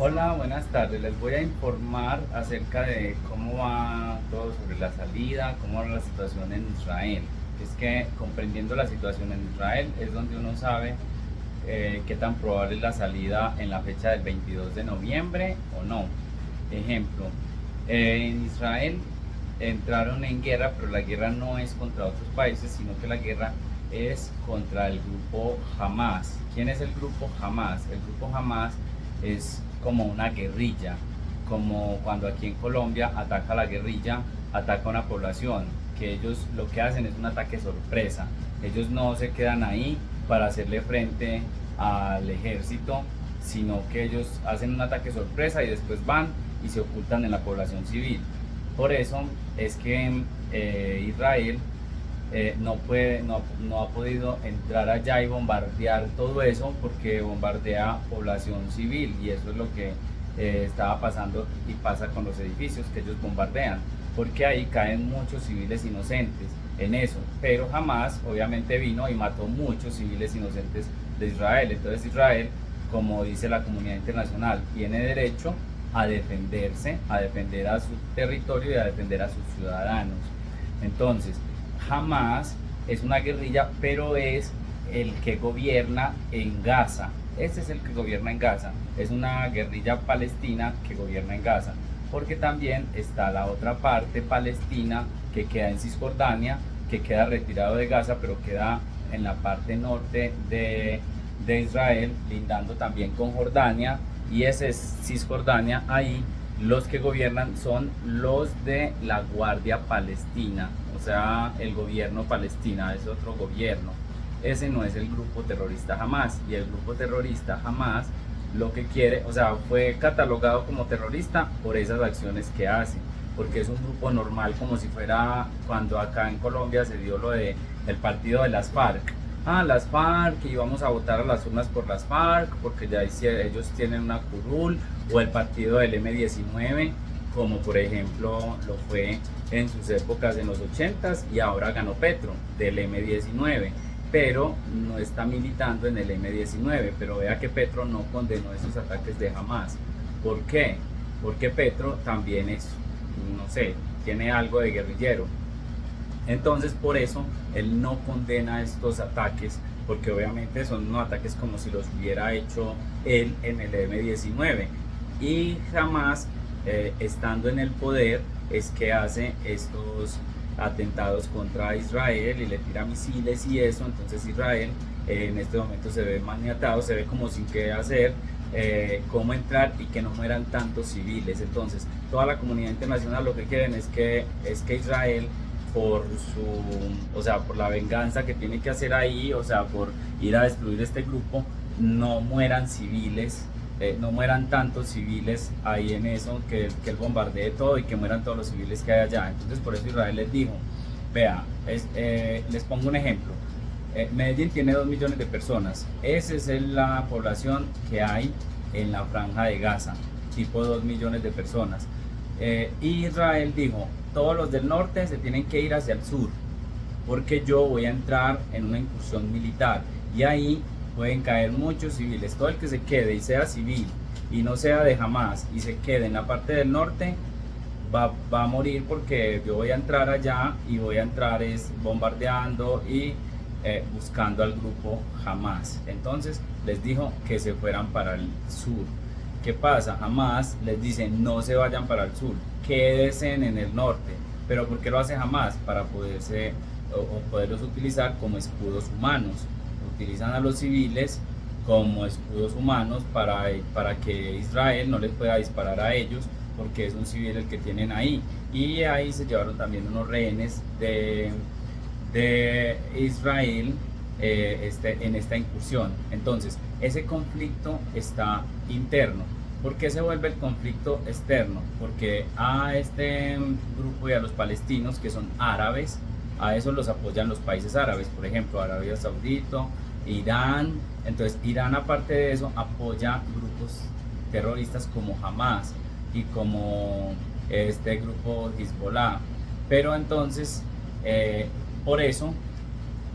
Hola, buenas tardes. Les voy a informar acerca de cómo va todo sobre la salida, cómo va la situación en Israel. Es que comprendiendo la situación en Israel es donde uno sabe qué tan probable es la salida en la fecha del 22 de noviembre o no. Ejemplo, en Israel entraron en guerra, pero la guerra no es contra otros países, sino que la guerra es contra el grupo Hamas. ¿Quién es el grupo Hamas? El grupo Hamas es como una guerrilla, como cuando aquí en Colombia ataca la guerrilla, ataca una población, que ellos lo que hacen es un ataque sorpresa. Ellos no se quedan ahí para hacerle frente al ejército, sino que ellos hacen un ataque sorpresa y después van y se ocultan en la población civil. Por eso es que Israel no ha podido entrar allá y bombardear todo eso porque bombardea población civil, y eso es lo que estaba pasando y pasa con los edificios que ellos bombardean, porque ahí caen muchos civiles inocentes en eso, pero jamás obviamente vino y mató muchos civiles inocentes de Israel. Entonces Israel, como dice la comunidad internacional, tiene derecho a defenderse, a defender a su territorio y a defender a sus ciudadanos. Entonces, Hamas es una guerrilla, pero es el que gobierna en Gaza. Este es el que gobierna en Gaza. Es una guerrilla palestina que gobierna en Gaza. Porque también está la otra parte palestina que queda en Cisjordania, que queda retirado de Gaza, pero queda en la parte norte de Israel, lindando también con Jordania. Y ese es Cisjordania. Ahí los que gobiernan son los de la Guardia Palestina, o sea, el gobierno palestina es otro gobierno. Ese no es el grupo terrorista Hamas, y el grupo terrorista Hamas lo que quiere, o sea, fue catalogado como terrorista por esas acciones que hace, porque es un grupo normal, como si fuera cuando acá en Colombia se dio lo de el partido de las FARC. Las FARC, y vamos a votar a las urnas por las FARC, porque ya ellos tienen una curul, o el partido del M-19, como por ejemplo lo fue en sus épocas en los 80s, y ahora ganó Petro del M-19, pero no está militando en el M-19. Pero vea que Petro no condenó esos ataques de Hamas. ¿Por qué? Porque Petro también es, no sé, tiene algo de guerrillero. Entonces por eso él no condena estos ataques, porque obviamente son unos ataques como si los hubiera hecho él en el M-19. Y jamás, estando en el poder, es que hace estos atentados contra Israel y le tira misiles y eso. Entonces Israel en este momento se ve maniatado, se ve como sin qué hacer, cómo entrar y que no mueran tantos civiles. Entonces toda la comunidad internacional lo que quieren es que Israel, por o sea, por la venganza que tiene que hacer ahí, o sea, por ir a destruir este grupo, no mueran civiles, no mueran tantos civiles ahí en eso, que él bombardee todo y que mueran todos los civiles que hay allá. Entonces por eso Israel les dijo, vea, les pongo un ejemplo. Medellín tiene 2 millones de personas, esa es la población que hay en la franja de Gaza, tipo 2 millones de personas. Israel dijo, todos los del norte se tienen que ir hacia el sur, porque yo voy a entrar en una incursión militar y ahí pueden caer muchos civiles. Todo el que se quede y sea civil y no sea de Hamas y se quede en la parte del norte va a morir, porque yo voy a entrar allá y voy a entrar es bombardeando y buscando al grupo Hamas. Entonces les dijo que se fueran para el sur. ¿Qué pasa? Hamas les dice no se vayan para el sur, quédense en el norte. ¿Pero por qué lo hace Hamas? Para poderlos utilizar como escudos humanos. Utilizan a los civiles como escudos humanos para que Israel no les pueda disparar a ellos, porque es un civil el que tienen ahí. Y ahí se llevaron también unos rehenes de Israel en esta incursión. Entonces ese conflicto está interno. ¿Por qué se vuelve el conflicto externo? Porque a este grupo y a los palestinos, que son árabes, a eso los apoyan los países árabes, por ejemplo Arabia Saudita, Irán. Entonces Irán, aparte de eso, apoya grupos terroristas como Hamas y como este grupo Hezbollah. Pero entonces, por eso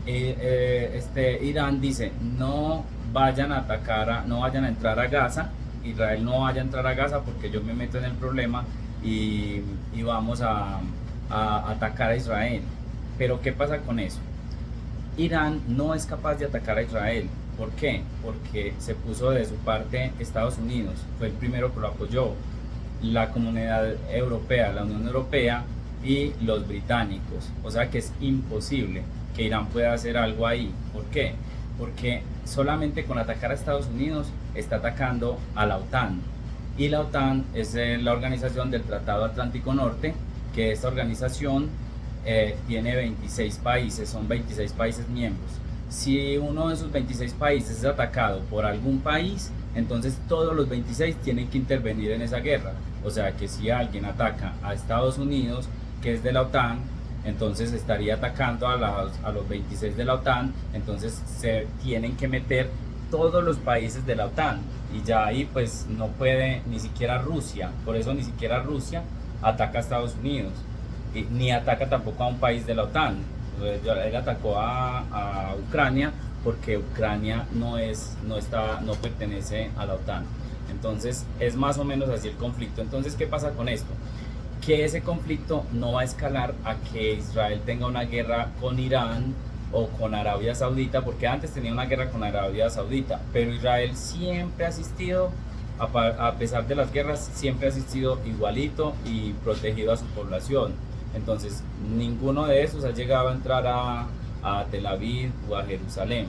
Irán dice no vayan a entrar a Gaza Israel no vaya a entrar a Gaza porque yo me meto en el problema y vamos a atacar a Israel. Pero ¿qué pasa con eso? Irán no es capaz de atacar a Israel. ¿Por qué? Porque se puso de su parte Estados Unidos, fue el primero que lo apoyó, la Comunidad Europea, la Unión Europea y los británicos. O sea que es imposible que Irán pueda hacer algo ahí. ¿Por qué? Porque solamente con atacar a Estados Unidos está atacando a la OTAN. Y la OTAN es la organización del Tratado Atlántico Norte, que esta organización tiene 26 países, son 26 países miembros. Si uno de esos 26 países es atacado por algún país, entonces todos los 26 tienen que intervenir en esa guerra. O sea que si alguien ataca a Estados Unidos, que es de la OTAN, entonces estaría atacando a los 26 de la OTAN, entonces se tienen que meter todos los países de la OTAN y ya ahí pues no puede ni siquiera Rusia, por eso ni siquiera Rusia ataca a Estados Unidos, ni ataca tampoco a un país de la OTAN. Él atacó a Ucrania porque Ucrania no pertenece a la OTAN. Entonces es más o menos así el conflicto. Entonces, ¿qué pasa con esto? Que ese conflicto no va a escalar a que Israel tenga una guerra con Irán o con Arabia Saudita, porque antes tenía una guerra con Arabia Saudita, pero Israel siempre ha asistido, a pesar de las guerras, siempre ha asistido igualito y protegido a su población. Entonces, ninguno de esos ha llegado a entrar a Tel Aviv o a Jerusalén.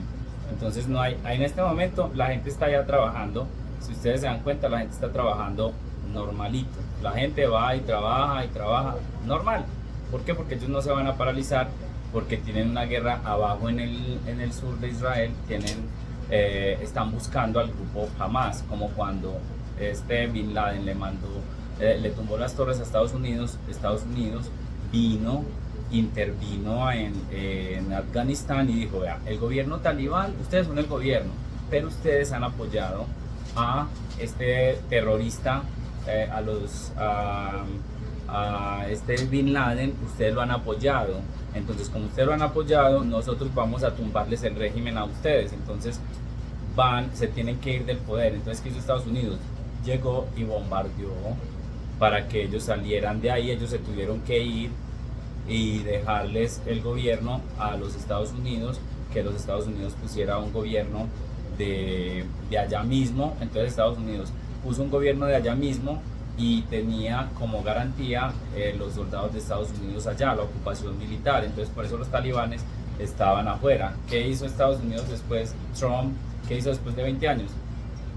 Entonces, no hay, en este momento la gente está ya trabajando. Si ustedes se dan cuenta, la gente está trabajando normalito. La gente va y trabaja normal. ¿Por qué? Porque ellos no se van a paralizar, porque tienen una guerra abajo en el sur de Israel, están buscando al grupo Hamas, como cuando Bin Laden le tumbó las torres a Estados Unidos intervino en Afganistán y dijo, vea, el gobierno talibán, ustedes son el gobierno, pero ustedes han apoyado a este terrorista, a este Bin Laden, ustedes lo han apoyado. Entonces, como ustedes lo han apoyado, nosotros vamos a tumbarles el régimen a ustedes. Entonces, se tienen que ir del poder. Entonces, ¿qué hizo Estados Unidos? Llegó y bombardeó para que ellos salieran de ahí. Ellos se tuvieron que ir y dejarles el gobierno a los Estados Unidos, que los Estados Unidos pusiera un gobierno de allá mismo. Entonces Estados Unidos puso un gobierno de allá mismo y tenía como garantía los soldados de Estados Unidos allá, la ocupación militar. Entonces por eso los talibanes estaban afuera. ¿Qué hizo Estados Unidos después? Trump, ¿qué hizo después de 20 años?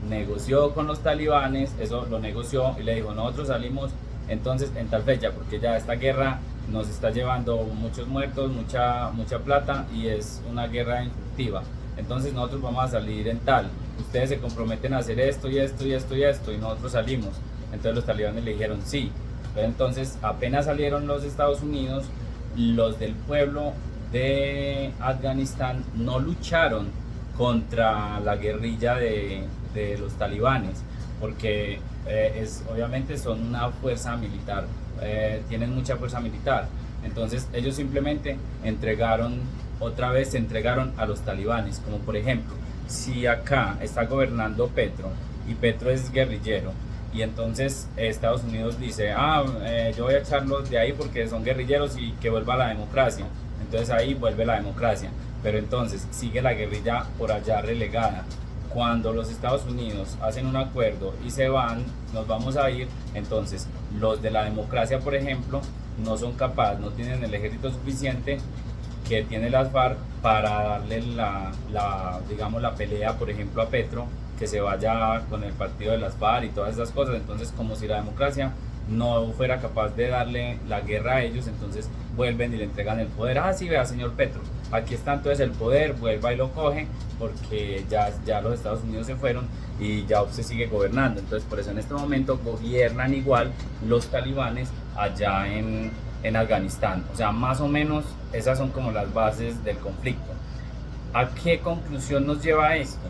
Negoció con los talibanes, eso lo negoció y le dijo, nosotros salimos entonces en tal fecha, porque ya esta guerra nos está llevando muchos muertos, mucha plata y es una guerra infructiva. Entonces nosotros vamos a salir en tal, ustedes se comprometen a hacer esto y esto y esto y esto y nosotros salimos. Entonces los talibanes le dijeron sí. Pero entonces apenas salieron los Estados Unidos, los del pueblo de Afganistán no lucharon contra la guerrilla de los talibanes, porque obviamente son una fuerza militar, tienen mucha fuerza militar. Entonces ellos simplemente se entregaron a los talibanes. Como por ejemplo, si acá está gobernando Petro y Petro es guerrillero y entonces Estados Unidos dice, yo voy a echarlos de ahí porque son guerrilleros y que vuelva la democracia, entonces ahí vuelve la democracia, pero entonces sigue la guerrilla por allá relegada. Cuando los Estados Unidos hacen un acuerdo y se van, nos vamos a ir, entonces los de la democracia, por ejemplo, no son capaces, no tienen el ejército suficiente que tiene las FARC para darle digamos, la pelea, por ejemplo, a Petro, que se vaya con el partido de las FARC y todas esas cosas. Entonces, como si la democracia no fuera capaz de darle la guerra a ellos, entonces vuelven y le entregan el poder. Sí, vea, señor Petro, aquí está entonces el poder, vuelva y lo coge, porque ya los Estados Unidos se fueron y ya usted sigue gobernando. Entonces por eso en este momento gobiernan igual los talibanes allá en Afganistán. O sea, más o menos esas son como las bases del conflicto. ¿A qué conclusión nos lleva esto?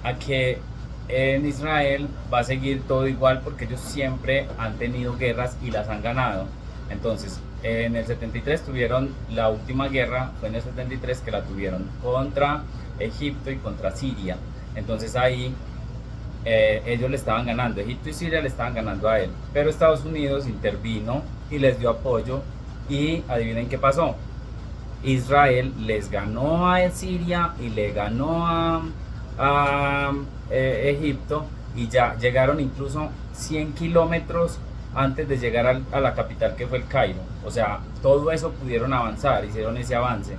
A que en Israel va a seguir todo igual, porque ellos siempre han tenido guerras y las han ganado. Entonces, en el 73 tuvieron la última guerra, fue en el 73 que la tuvieron contra Egipto y contra Siria. Entonces ahí ellos le estaban ganando, Egipto y Siria le estaban ganando a él, pero Estados Unidos intervino y les dio apoyo y adivinen qué pasó. Israel les ganó a Siria y le ganó a Egipto y ya llegaron incluso 100 kilómetros antes de llegar a la capital que fue el Cairo. O sea, todo eso pudieron avanzar, hicieron ese avance.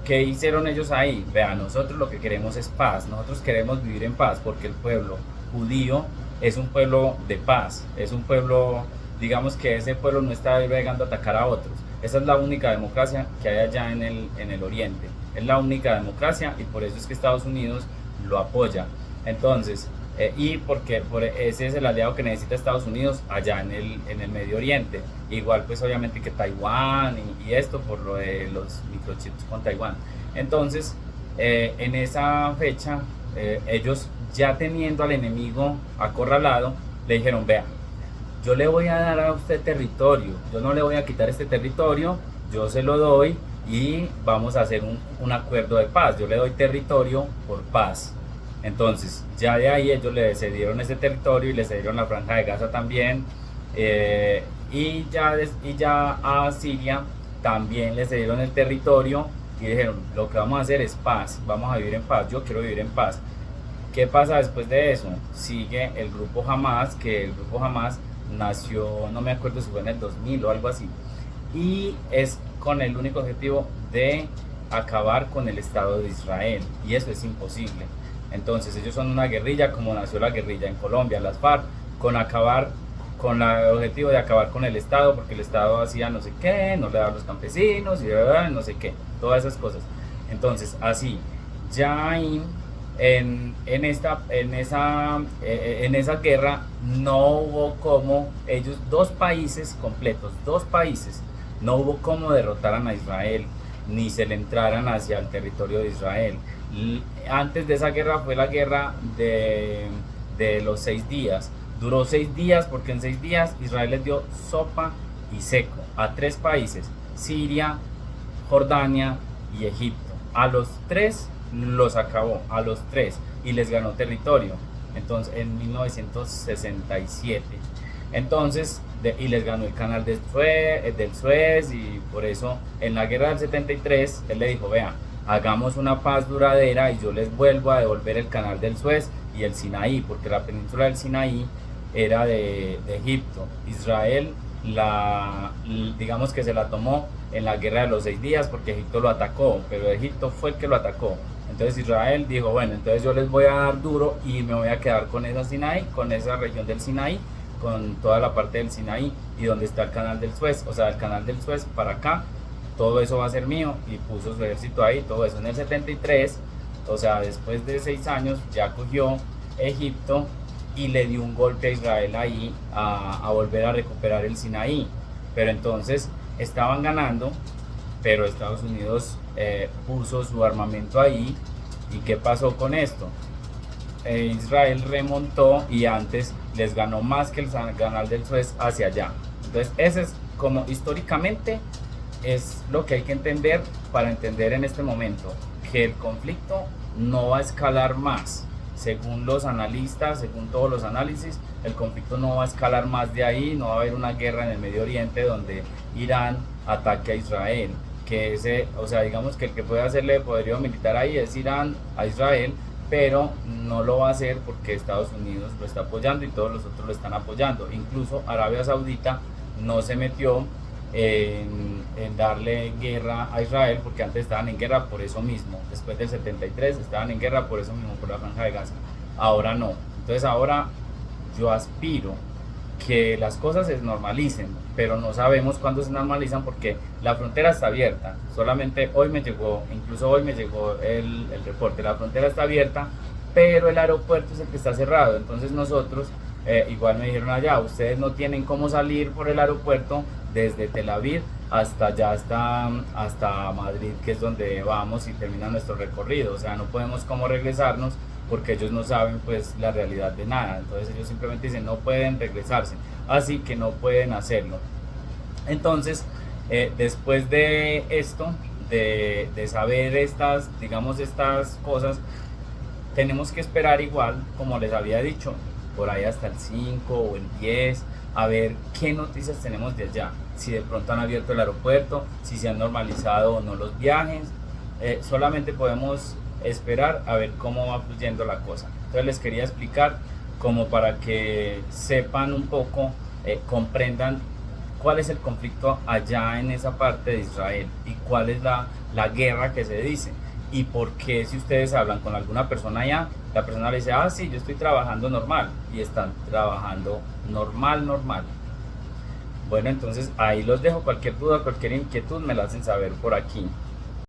¿Qué hicieron ellos ahí? Vean, nosotros lo que queremos es paz, nosotros queremos vivir en paz porque el pueblo judío es un pueblo de paz, es un pueblo, digamos que ese pueblo no está llegando a atacar a otros. Esa es la única democracia que hay allá en el oriente, es la única democracia y por eso es que Estados Unidos lo apoya. Entonces, y porque ese es el aliado que necesita Estados Unidos allá en el Medio Oriente. Igual pues obviamente que Taiwán y esto por lo de los microchips con Taiwán. Entonces, en esa fecha, ellos ya teniendo al enemigo acorralado, le dijeron, vea, yo le voy a dar a usted territorio, yo no le voy a quitar este territorio, yo se lo doy y vamos a hacer un acuerdo de paz, yo le doy territorio por paz. Entonces, ya de ahí ellos le cedieron ese territorio y le cedieron la franja de Gaza también. Y ya a Siria también le cedieron el territorio y dijeron, lo que vamos a hacer es paz, vamos a vivir en paz, yo quiero vivir en paz. ¿Qué pasa después de eso? Sigue el grupo Hamas, que el grupo Hamas nació, no me acuerdo si fue en el 2000 o algo así, y es con el único objetivo de acabar con el Estado de Israel, y eso es imposible. Entonces ellos son una guerrilla como nació la guerrilla en Colombia, las FARC, con el objetivo de acabar con el Estado, porque el Estado hacía no sé qué, no le daba a los campesinos y no sé qué, todas esas cosas. Entonces así, ya ahí en esa guerra no hubo como ellos, dos países completos, dos países, no hubo como derrotaran a Israel, ni se le entraran hacia el territorio de Israel. Antes de esa guerra fue la guerra de los 6 días. Duró 6 días porque en 6 días Israel les dio sopa y seco a 3 países, Siria, Jordania y Egipto. A los 3 los acabó, a los 3, y les ganó territorio. Entonces, en 1967. Entonces, y les ganó el canal del Suez, y por eso en la guerra del 73 él le dijo, vea, hagamos una paz duradera y yo les vuelvo a devolver el canal del Suez y el Sinaí, porque la península del Sinaí era de Egipto. Israel digamos que se la tomó en la guerra de los 6 días porque Egipto lo atacó, pero Egipto fue el que lo atacó. Entonces Israel dijo, bueno, entonces yo les voy a dar duro y me voy a quedar con esa Sinaí, con esa región del Sinaí, con toda la parte del Sinaí y donde está el canal del Suez, o sea, el canal del Suez para acá, todo eso va a ser mío, y puso su ejército ahí, todo eso en el 73, o sea, después de 6 años ya cogió Egipto y le dio un golpe a Israel ahí a volver a recuperar el Sinaí, pero entonces estaban ganando, pero Estados Unidos puso su armamento ahí. ¿Y qué pasó con esto? Israel remontó y antes les ganó más que el canal del Suez hacia allá. Entonces ese es como históricamente es lo que hay que entender para entender en este momento que el conflicto no va a escalar más. Según los analistas, según todos los análisis, el conflicto no va a escalar más de ahí, no va a haber una guerra en el Medio Oriente donde Irán ataque a Israel. O sea, digamos que el que puede hacerle poderío militar ahí es Irán a Israel, pero no lo va a hacer porque Estados Unidos lo está apoyando y todos los otros lo están apoyando. Incluso Arabia Saudita no se metió en darle guerra a Israel porque antes estaban en guerra por eso mismo. Después del 73 estaban en guerra por eso mismo, por la franja de Gaza. Ahora no. Entonces ahora yo aspiro que las cosas se normalicen, pero no sabemos cuándo se normalizan porque la frontera está abierta. Solamente hoy me llegó, incluso hoy me llegó el reporte, la frontera está abierta, pero el aeropuerto es el que está cerrado. Entonces nosotros, igual me dijeron allá, ustedes no tienen cómo salir por el aeropuerto desde Tel Aviv hasta allá, hasta Madrid, que es donde vamos y termina nuestro recorrido. O sea, no podemos cómo regresarnos porque ellos no saben pues la realidad de nada. Entonces ellos simplemente dicen no pueden regresarse, así que no pueden hacerlo. Entonces después de esto, de saber estas, digamos, estas cosas, Tenemos que esperar igual, como les había dicho, por ahí hasta el 5 o el 10, a ver qué noticias tenemos de allá, si de pronto han abierto el aeropuerto, si se han normalizado o no los viajes. Solamente podemos esperar a ver cómo va fluyendo la cosa. Entonces les quería explicar como para que sepan un poco, comprendan cuál es el conflicto allá en esa parte de Israel y cuál es la guerra que se dice y por qué si ustedes hablan con alguna persona allá, la persona le dice, ah, sí, yo estoy trabajando normal y están trabajando normal, normal. Bueno, entonces ahí los dejo, cualquier duda, cualquier inquietud me la hacen saber por aquí.